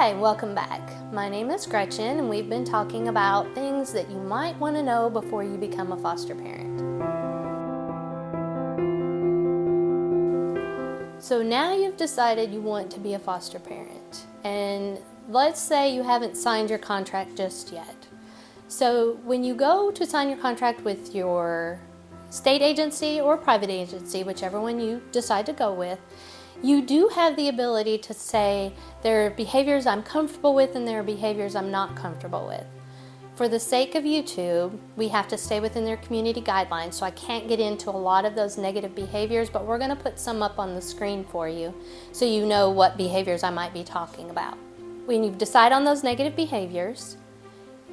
Hi, welcome back. My name is Gretchen and we've been talking about things that you might want to know before you become a foster parent. So now you've decided you want to be a foster parent, and let's say you haven't signed your contract just yet. So when you go to sign your contract with your state agency or private agency, whichever one you decide to go with, you do have the ability to say there are behaviors I'm comfortable with and there are behaviors I'm not comfortable with. For the sake of YouTube, we have to stay within their community guidelines, so I can't get into a lot of those negative behaviors, but we're going to put some up on the screen for you so you know what behaviors I might be talking about. When you decide on those negative behaviors,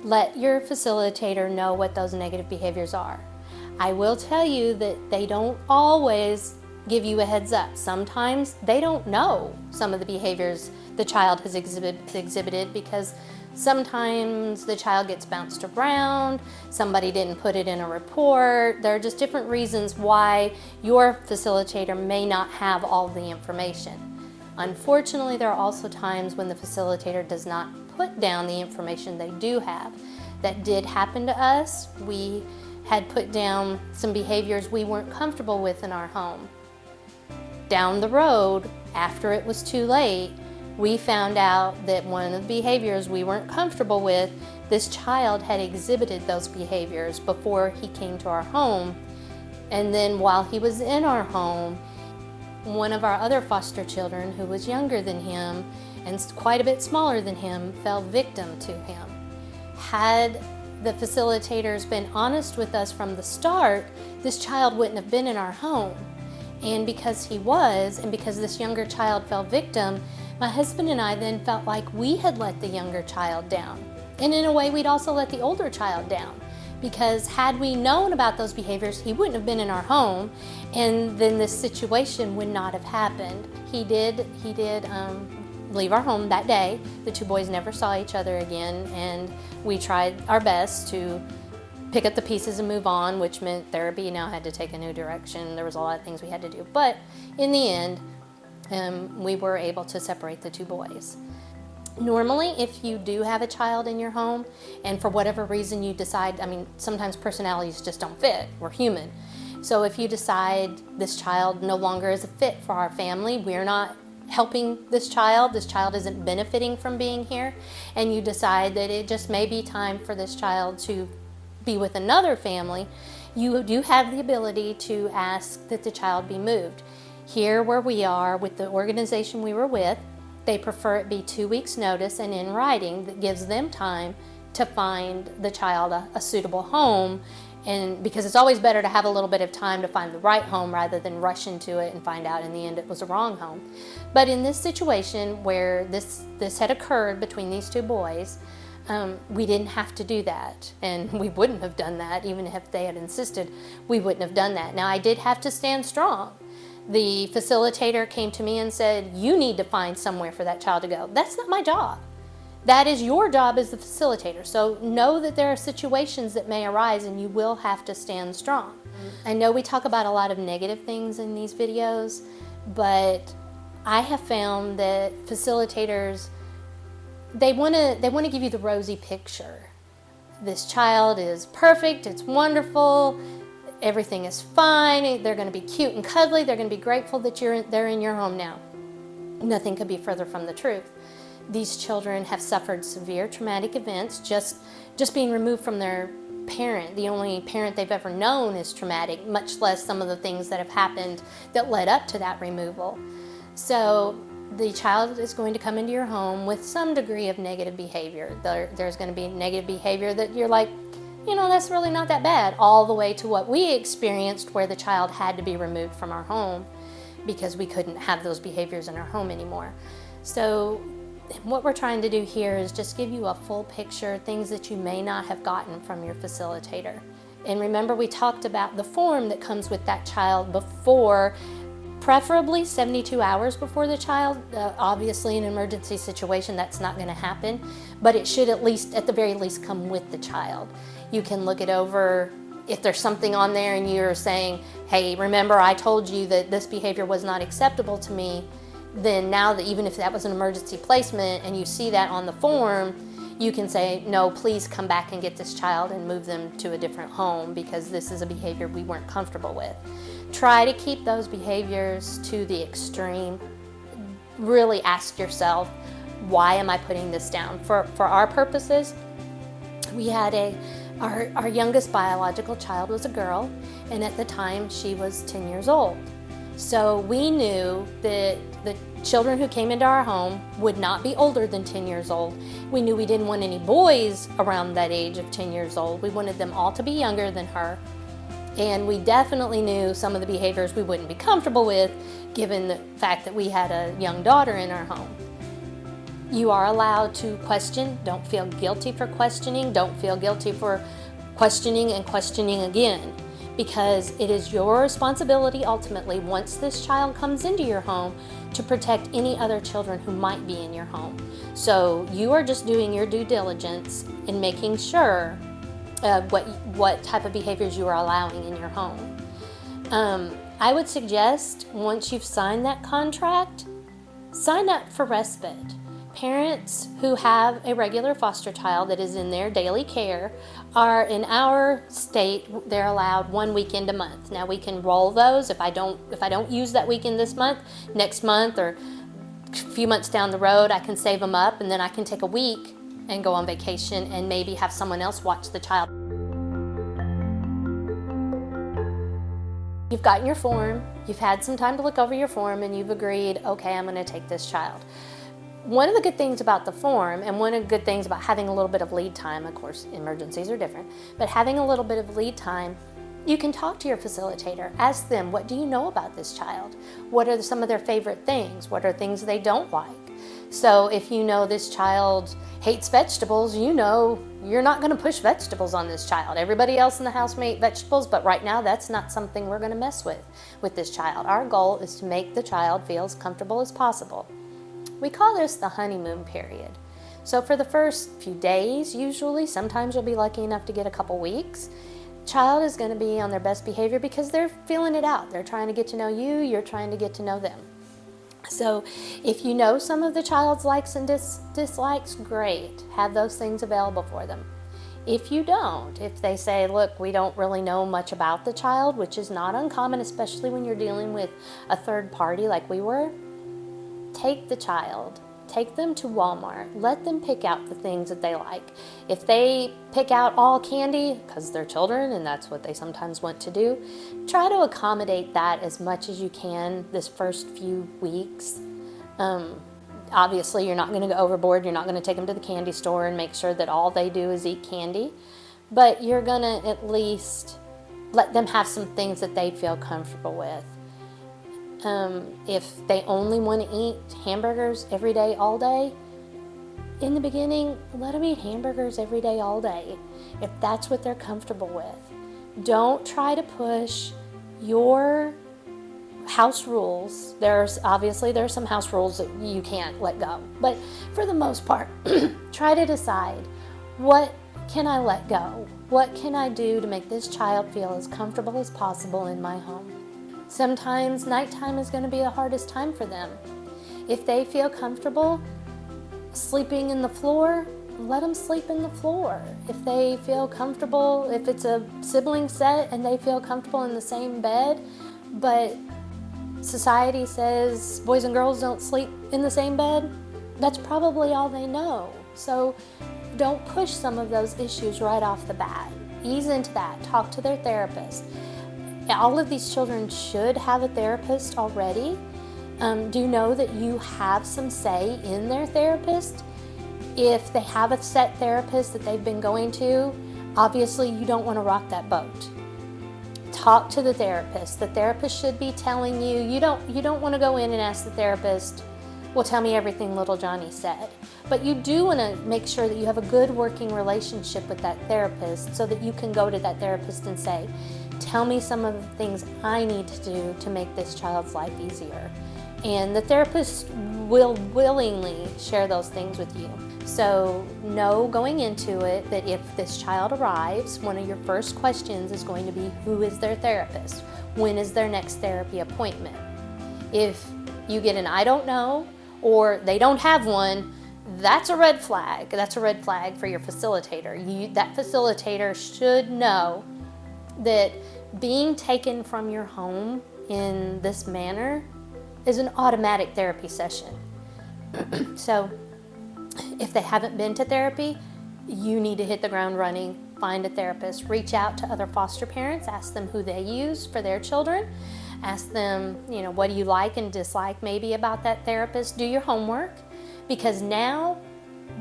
let your facilitator know what those negative behaviors are. I will tell you that they don't always give you a heads up. Sometimes they don't know some of the behaviors the child has exhibited because sometimes the child gets bounced around, somebody didn't put it in a report. There are just different reasons why your facilitator may not have all the information. Unfortunately, there are also times when the facilitator does not put down the information they do have. That did happen to us. We had put down some behaviors we weren't comfortable with in our home. Down the road, after it was too late, we found out that one of the behaviors we weren't comfortable with, this child had exhibited those behaviors before he came to our home. And then while he was in our home, one of our other foster children, who was younger than him and quite a bit smaller than him, fell victim to him. Had the facilitators been honest with us from the start, this child wouldn't have been in our home. And because he was, and because this younger child fell victim, my husband and I then felt like we had let the younger child down. And in a way, we'd also let the older child down. Because had we known about those behaviors, he wouldn't have been in our home, and then this situation would not have happened. He did leave our home that day. The two boys never saw each other again, and we tried our best to pick up the pieces and move on, which meant therapy now had to take a new direction. There was a lot of things we had to do. But in the end, we were able to separate the two boys. Normally, if you do have a child in your home, and for whatever reason you decide, sometimes personalities just don't fit, we're human. So if you decide this child no longer is a fit for our family, we're not helping this child isn't benefiting from being here, and you decide that it just may be time for this child to be with another family, you do have the ability to ask that the child be moved. Here where we are with the organization we were with, they prefer it be 2 weeks notice and in writing that gives them time to find the child a suitable home, and because it's always better to have a little bit of time to find the right home rather than rush into it and find out in the end it was the wrong home. But in this situation where this had occurred between these two boys, we didn't have to do that, and we wouldn't have done that even if they had insisted. We wouldn't have done that. Now, I did have to stand strong. The facilitator came to me and said, you need to find somewhere for that child to go. That's not my job. That is your job as the facilitator. So know that there are situations that may arise and you will have to stand strong. I know we talk about a lot of negative things in these videos, but I have found that facilitators, they want to give you the rosy picture. This child is perfect, it's wonderful, everything is fine, they're going to be cute and cuddly, they're going to be grateful that they're in your home now. Nothing could be further from the truth. These children have suffered severe traumatic events. Just being removed from their parent, the only parent they've ever known, is traumatic, much less some of the things that have happened that led up to that removal. So the child is going to come into your home with some degree of negative behavior. There's going to be negative behavior that you're like, that's really not that bad, all the way to what we experienced where the child had to be removed from our home because we couldn't have those behaviors in our home anymore. So what we're trying to do here is just give you a full picture, things that you may not have gotten from your facilitator. And remember, we talked about the form that comes with that child before, preferably 72 hours before the child. Obviously, in an emergency situation, that's not going to happen, but it should at the very least come with the child. You can look it over. If there's something on there and you're saying, hey, remember I told you that this behavior was not acceptable to me, then now that even if that was an emergency placement and you see that on the form, you can say, no, please come back and get this child and move them to a different home because this is a behavior we weren't comfortable with. Try to keep those behaviors to the extreme. Really ask yourself, why am I putting this down? For our purposes, we had our youngest biological child was a girl, and at the time she was 10 years old. So we knew that the children who came into our home would not be older than 10 years old. We knew we didn't want any boys around that age of 10 years old. We wanted them all to be younger than her. And we definitely knew some of the behaviors we wouldn't be comfortable with, given the fact that we had a young daughter in our home. You are allowed to question. Don't feel guilty for questioning. Don't feel guilty for questioning and questioning again, because it is your responsibility ultimately, once this child comes into your home, to protect any other children who might be in your home. So you are just doing your due diligence in making sure what type of behaviors you are allowing in your home. I would suggest, once you've signed that contract, sign up for respite. Parents who have a regular foster child that is in their daily care are, in our state, they're allowed 1 weekend a month. Now we can roll those. If I don't use that weekend this month, next month or a few months down the road, I can save them up, and then I can take a week and go on vacation and maybe have someone else watch the child. You've gotten your form, you've had some time to look over your form, and you've agreed, okay, I'm going to take this child. One of the good things about the form, and one of the good things about having a little bit of lead time, of course emergencies are different, but having a little bit of lead time, you can talk to your facilitator. Ask them, what do you know about this child? What are some of their favorite things? What are things they don't like? So if you know this child hates vegetables, you know you're not going to push vegetables on this child. Everybody else in the house may eat vegetables, but right now that's not something we're going to mess with this child. Our goal is to make the child feel as comfortable as possible. We call this the honeymoon period. So for the first few days, usually, sometimes you'll be lucky enough to get a couple weeks, child is going to be on their best behavior because they're feeling it out. They're trying to get to know you, you're trying to get to know them. So if you know some of the child's likes and dislikes, great. Have those things available for them. If you don't, if they say, look, we don't really know much about the child, which is not uncommon, especially when you're dealing with a third party like we were, take the child. Take them to Walmart. Let them pick out the things that they like. If they pick out all candy, because they're children and that's what they sometimes want to do, try to accommodate that as much as you can this first few weeks. Obviously, you're not going to go overboard. You're not going to take them to the candy store and make sure that all they do is eat candy. But you're going to at least let them have some things that they feel comfortable with. If they only want to eat hamburgers every day, all day, in the beginning, let them eat hamburgers every day, all day, if that's what they're comfortable with. Don't try to push your house rules. There's some house rules that you can't let go, but for the most part, try to decide, what can I let go? What can I do to make this child feel as comfortable as possible in my home? Sometimes nighttime is going to be the hardest time for them. If they feel comfortable sleeping in the floor, let them sleep in the floor. If they feel comfortable, if it's a sibling set and they feel comfortable in the same bed, but society says boys and girls don't sleep in the same bed, that's probably all they know. So don't push some of those issues right off the bat. Ease into that. Talk to their therapist. All of these children should have a therapist already. Do know that you have some say in their therapist. If they have a set therapist that they've been going to, obviously you don't want to rock that boat. Talk to the therapist. The therapist should be telling you, you don't want to go in and ask the therapist, well, tell me everything little Johnny said. But you do want to make sure that you have a good working relationship with that therapist so that you can go to that therapist and say, tell me some of the things I need to do to make this child's life easier. And the therapist will willingly share those things with you. So know going into it that if this child arrives, one of your first questions is going to be, who is their therapist? When is their next therapy appointment? If you get an I don't know, or they don't have one, that's a red flag. That's a red flag for your facilitator. That facilitator should know that being taken from your home in this manner is an automatic therapy session. So if they haven't been to therapy, you need to hit the ground running, find a therapist, reach out to other foster parents, ask them who they use for their children, ask them, what do you like and dislike maybe about that therapist, do your homework, because now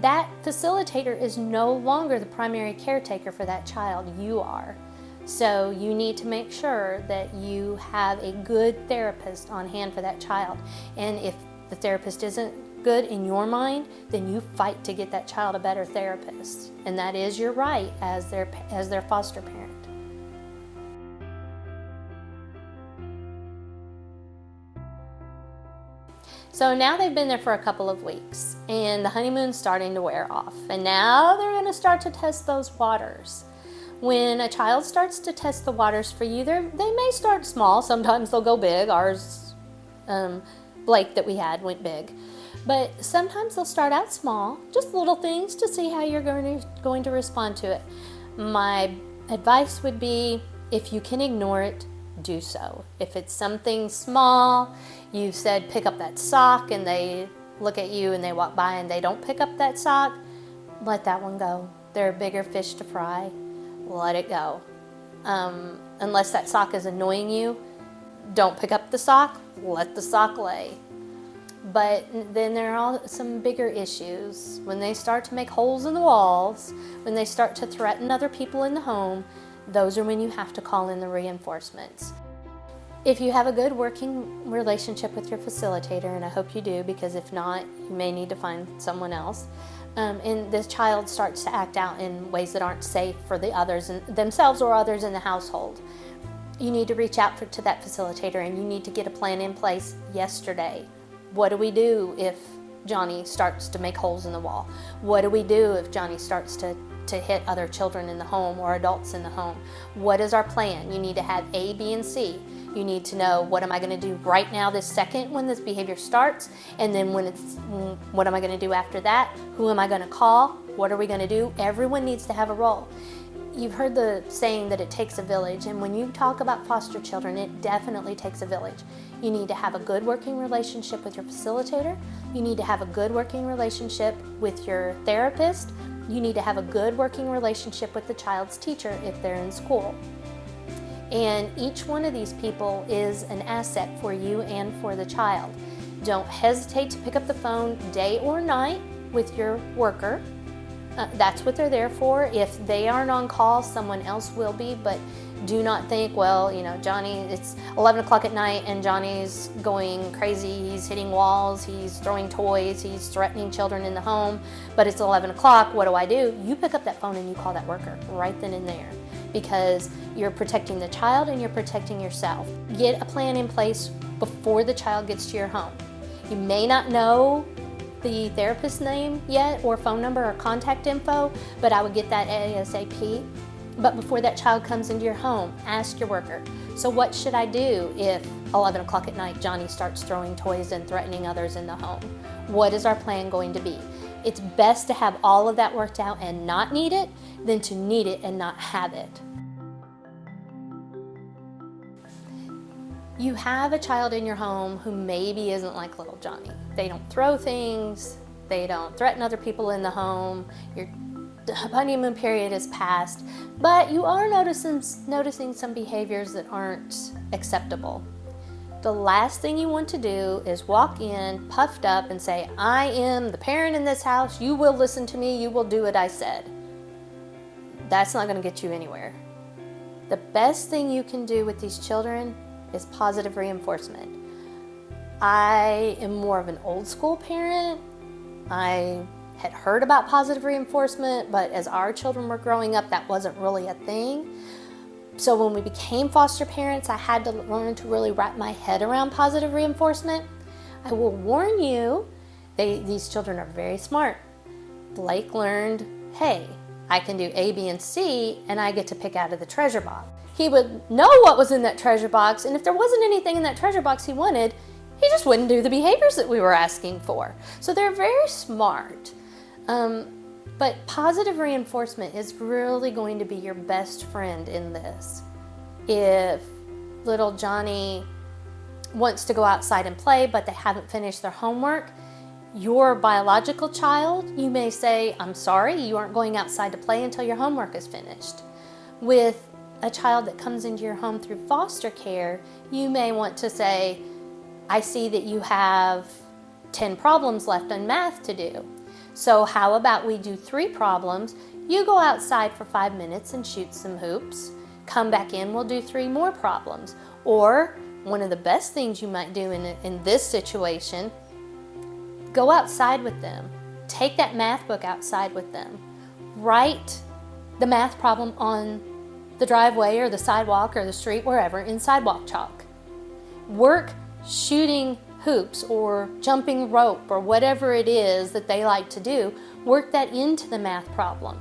that facilitator is no longer the primary caretaker for that child, you are. So you need to make sure that you have a good therapist on hand for that child. And if the therapist isn't good in your mind, then you fight to get that child a better therapist. And that is your right as their foster parent. So now they've been there for a couple of weeks and the honeymoon's starting to wear off. And now they're going to start to test those waters. When a child starts to test the waters for you, they may start small. Sometimes they'll go big. Ours, Blake that we had, went big. But sometimes they'll start out small, just little things to see how you're going to respond to it. My advice would be, if you can ignore it, do so. If it's something small, you said pick up that sock and they look at you and they walk by and they don't pick up that sock, let that one go. There are bigger fish to fry. Let it go. Unless that sock is annoying you, don't pick up the sock, let the sock lay. But then there are some bigger issues. When they start to make holes in the walls, when they start to threaten other people in the home, those are when you have to call in the reinforcements. If you have a good working relationship with your facilitator, and I hope you do, because if not, you may need to find someone else, and the child starts to act out in ways that aren't safe for the others and themselves or others in the household, you need to reach out to that facilitator and you need to get a plan in place yesterday. What do we do if Johnny starts to make holes in the wall? What do we do if Johnny starts to hit other children in the home or adults in the home? What is our plan? You need to have A, B, and C. You need to know, what am I going to do right now this second when this behavior starts? And then what am I going to do after that? Who am I going to call? What are we going to do? Everyone needs to have a role. You've heard the saying that it takes a village, and when you talk about foster children, it definitely takes a village. You need to have a good working relationship with your facilitator. You need to have a good working relationship with your therapist. You need to have a good working relationship with the child's teacher if they're in school. And each one of these people is an asset for you and for the child. Don't hesitate to pick up the phone day or night with your worker. That's what they're there for. If they aren't on call, someone else will be, but do not think, Johnny, it's 11 o'clock at night and Johnny's going crazy, he's hitting walls, he's throwing toys, he's threatening children in the home, but it's 11 o'clock, what do? You pick up that phone and you call that worker right then and there, because you're protecting the child and you're protecting yourself. Get a plan in place before the child gets to your home. You may not know the therapist's name yet, or phone number or contact info, but I would get that ASAP. But before that child comes into your home, ask your worker, so what should I do if 11 o'clock at night Johnny starts throwing toys and threatening others in the home? What is our plan going to be? It's best to have all of that worked out and not need it than to need it and not have it. You have a child in your home who maybe isn't like little Johnny. They don't throw things, they don't threaten other people in the home, your honeymoon period is past, but you are noticing some behaviors that aren't acceptable. The last thing you want to do is walk in puffed up and say, I am the parent in this house, you will listen to me, you will do what I said. That's not going to get you anywhere. The best thing you can do with these children is positive reinforcement. I am more of an old school parent. I had heard about positive reinforcement, but as our children were growing up, that wasn't really a thing. So when we became foster parents, I had to learn to really wrap my head around positive reinforcement. I will warn you, these children are very smart. Blake learned, hey, I can do A, B, and C, and I get to pick out of the treasure box. He would know what was in that treasure box, and if there wasn't anything in that treasure box he wanted, he just wouldn't do the behaviors that we were asking for. So they're very smart. But positive reinforcement is really going to be your best friend in this. If little Johnny wants to go outside and play, but they haven't finished their homework, your biological child, you may say, I'm sorry, you aren't going outside to play until your homework is finished. With a child that comes into your home through foster care, you may want to say, I see that you have 10 problems left in math to do. So how about we do 3 problems, you go outside for 5 minutes and shoot some hoops, come back in, we'll do 3 more problems. Or one of the best things you might do in this situation, go outside with them. Take that math book outside with them. Write the math problem on the driveway or the sidewalk or the street, wherever, in sidewalk chalk. Work shooting hoops or jumping rope or whatever it is that they like to do. Work that into the math problem.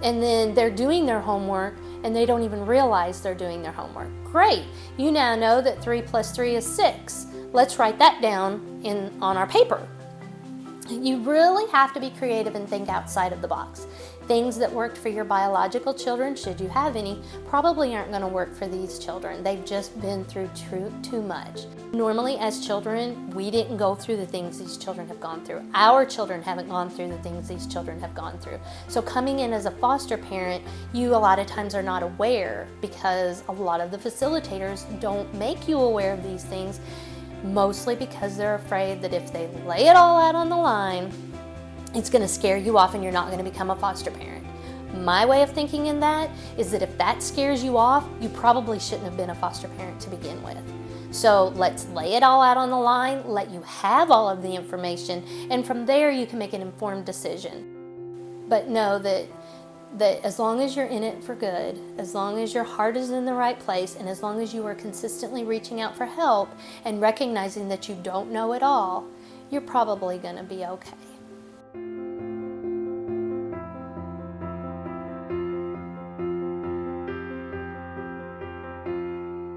And then they're doing their homework and they don't even realize they're doing their homework. Great, you now know that 3 plus 3 is 6. Let's write that down on our paper. You really have to be creative and think outside of the box. Things that worked for your biological children, should you have any, probably aren't going to work for these children. They've just been through too much. Normally, as children, we didn't go through the things these children have gone through. Our children haven't gone through the things these children have gone through. So coming in as a foster parent, you a lot of times are not aware, because a lot of the facilitators don't make you aware of these things, mostly because they're afraid that if they lay it all out on the line, it's going to scare you off and you're not going to become a foster parent. My way of thinking in that is that if that scares you off, you probably shouldn't have been a foster parent to begin with. So let's lay it all out on the line, let you have all of the information, and from there you can make an informed decision. But know that as long as you're in it for good, as long as your heart is in the right place, and as long as you are consistently reaching out for help and recognizing that you don't know it all, you're probably going to be okay.